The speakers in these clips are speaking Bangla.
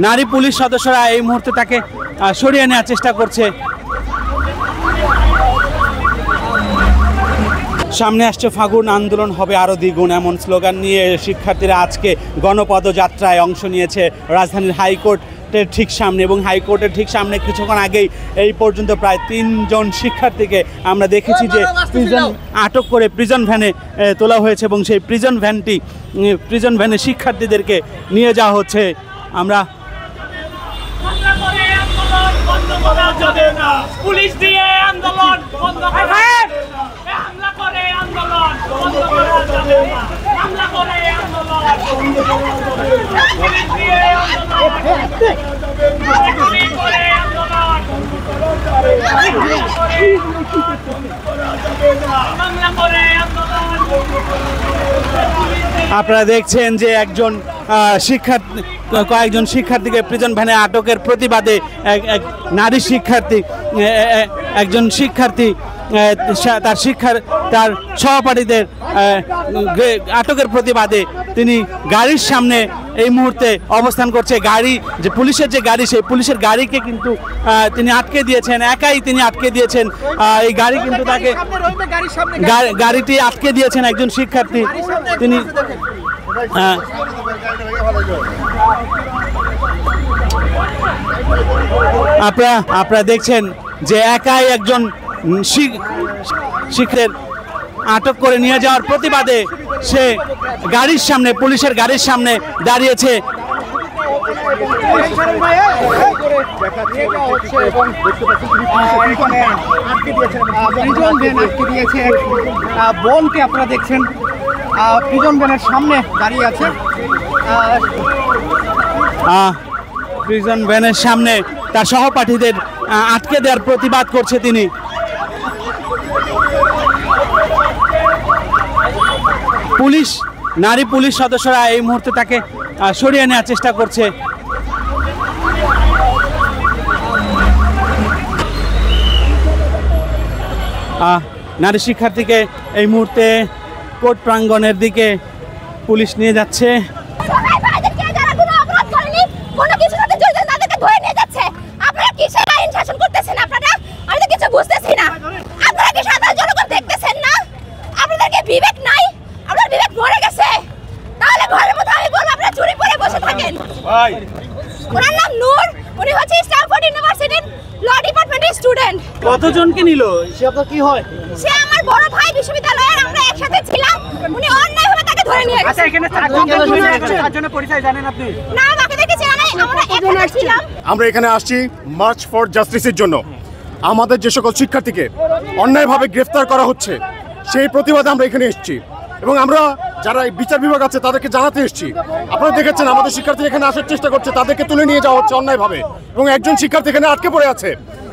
নারী পুলিশ সদস্যরা এই মুহূর্তে তাকে সরিয়ে নেওয়ার চেষ্টা করছে। সামনে আসছে ফাগুন, আন্দোলন হবে আরও দ্বিগুণ, এমন স্লোগান নিয়ে শিক্ষার্থীরা আজকে গণপদযাত্রায় অংশ নিয়েছে রাজধানীর হাইকোর্টের ঠিক সামনে। এবং হাইকোর্টের ঠিক সামনে কিছুক্ষণ আগেই এই পর্যন্ত প্রায় 3 জন শিক্ষার্থীকে আমরা দেখেছি যে আটক করে প্রিজন ভ্যানে তোলা হয়েছে এবং সেই প্রিজন ভ্যানে শিক্ষার্থীদেরকে নিয়ে যাওয়া হচ্ছে। আমরা পুলিশ দিয়ে আন্দোলন বন্ধ করে, হামলা করে আন্দোলন বন্ধ করা যাবে না, হামলা করে আন্দোলন বন্ধ করা যাবে না, পুলিশ দিয়ে আন্দোলন করে আন্দোলন হামলা করে আন্দোলন। আপনারা দেখছেন যে কয়েকজন শিক্ষার্থীকে প্রিজন ভ্যানে আটকের প্রতিবাদে একজন শিক্ষার্থী তার সহপাঠীদের আটকের প্রতিবাদে তিনি গাড়ির সামনে এই মুহূর্তে অবস্থান করছে। যে পুলিশের যে গাড়ি, সেই পুলিশের গাড়িকে কিন্তু তিনি আটকে দিয়েছেন, একাই তিনি আটকে দিয়েছেন। এই গাড়ি কিন্তু তাকে গাড়িটি আটকে দিয়েছেন একজন শিক্ষার্থী। তিনি আপনারা দেখছেন যে একাই একজন শিক্ষকের আটক করে নিয়ে যাওয়ার প্রতিবাদে সে গাড়ির সামনে, পুলিশের গাড়ির সামনে দাঁড়িয়েছে। বোনকে আপনারা দেখছেন প্রিজন ভ্যানের সামনে দাঁড়িয়ে আছে। প্রিজন ভ্যানের সামনে তার সহপাঠীদের আটকে দেওয়ার প্রতিবাদ করছে তিনি। নারী পুলিশ সদস্যরা এই মুহূর্তে তাকে সরিয়ে নেওয়ার চেষ্টা করছে। নারী শিক্ষার্থীকে এই মুহূর্তে কোর্ট প্রাঙ্গণের দিকে পুলিশ নিয়ে যাচ্ছে। বিবেক নাই, আপনার বিবেক মরে গেছে। তাহলে ঘরের মধ্যে আমি বলবো আপনারা চুরি করে বসে থাকেন। ওনার নাম নূর, উনি হচ্ছে স্ট্যানফোর্ড ইউনিভার্সিটির ল ডিপার্টমেন্টের স্টুডেন্ট। কতজনকে নিল? সে আপনার কি হয়? সে আমার বড় ভাই, বিশ্ববিদ্যালয়ের আমরা একসাথে ছিলাম। উনি অন্যায়ভাবে তাকে ধরে নিয়ে গেছে। আচ্ছা, এখানে চারজনের পরিচয় জানেন আপনি? না, বাকিদেরকে জানা নাই, আমরা একসাথে ছিলাম। আমরা এখানে আসছি মার্চ ফর জাস্টিসের জন্য। আমাদের যে সকল শিক্ষার্থীকে অন্যায়ভাবে গ্রেফতার করা হচ্ছে সেই প্রতিবাদে আমরা এখানে এসেছি এবং আমরা যারা বিচার বিভাগ আছে তাদেরকে জানাতে এসেছি। আপনারা দেখেছেন আমাদের শিক্ষার্থী এখানে আসার চেষ্টা করছে, তাদেরকে তুলে নিয়ে যাওয়া হচ্ছে অন্যায়ভাবে এবং একজন শিক্ষার্থী এখানে আটকে পড়ে আছে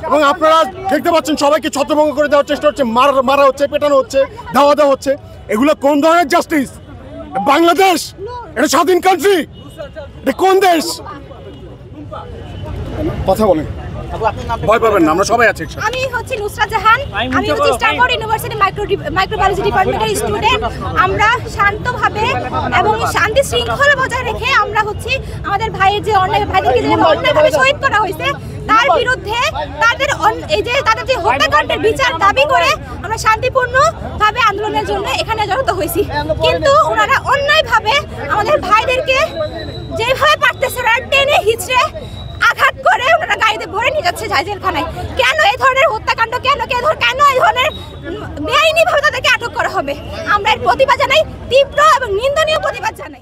এবং আপনারা দেখতে পাচ্ছেন সবাইকে ছত্রভঙ্গ করে দেওয়ার চেষ্টা হচ্ছে, মারা হচ্ছে, পেটানো হচ্ছে, ধাওয়া দেওয়া হচ্ছে। এগুলো কোন ধরনের জাস্টিস? বাংলাদেশ এটা স্বাধীন কান্ট্রি, এটা কোন দেশ? কথা বলেন, ভয় পাবেন না, আমরা সবাই আছি। আমি হচ্ছে নুসরাত জাহান, আমি হচ্ছে স্ট্যানফোর্ড ইউনিভার্সিটি মাইক্রোবায়োলজি ডিপার্টমেন্টের স্টুডেন্ট। আমরা শান্তভাবে এবং শান্তি শৃঙ্খলা বজায় রেখে আমরা হচ্ছে আমাদের ভাইয়ের যে ভাইদেরকে যে অন্যায়ভাবে শহীদ করা হয়েছে তার বিরুদ্ধে তাদের যে হত্যাকাণ্ডের বিচার দাবি করে আমরা শান্তিপূর্ণভাবে আন্দোলনের জন্য এখানে জড়ো হয়েছি। কিন্তু ওনারা অন্যায়ভাবে আমাদের ভাইদেরকে যেভাবে পারতেছে টেনে হিচড়ে আঘাত করে ওনারা গাড়িতে ভরে নিয়ে যাচ্ছে জেলখানায়। কেন এই ধরনের হত্যাকাণ্ড, কেন এই ধরনের বেআইনিভাবে তাদেরকে আটক করা হবে? আমরা এর প্রতিবাদ জানাই, তীব্র এবং নিন্দনীয় প্রতিবাদ জানাই।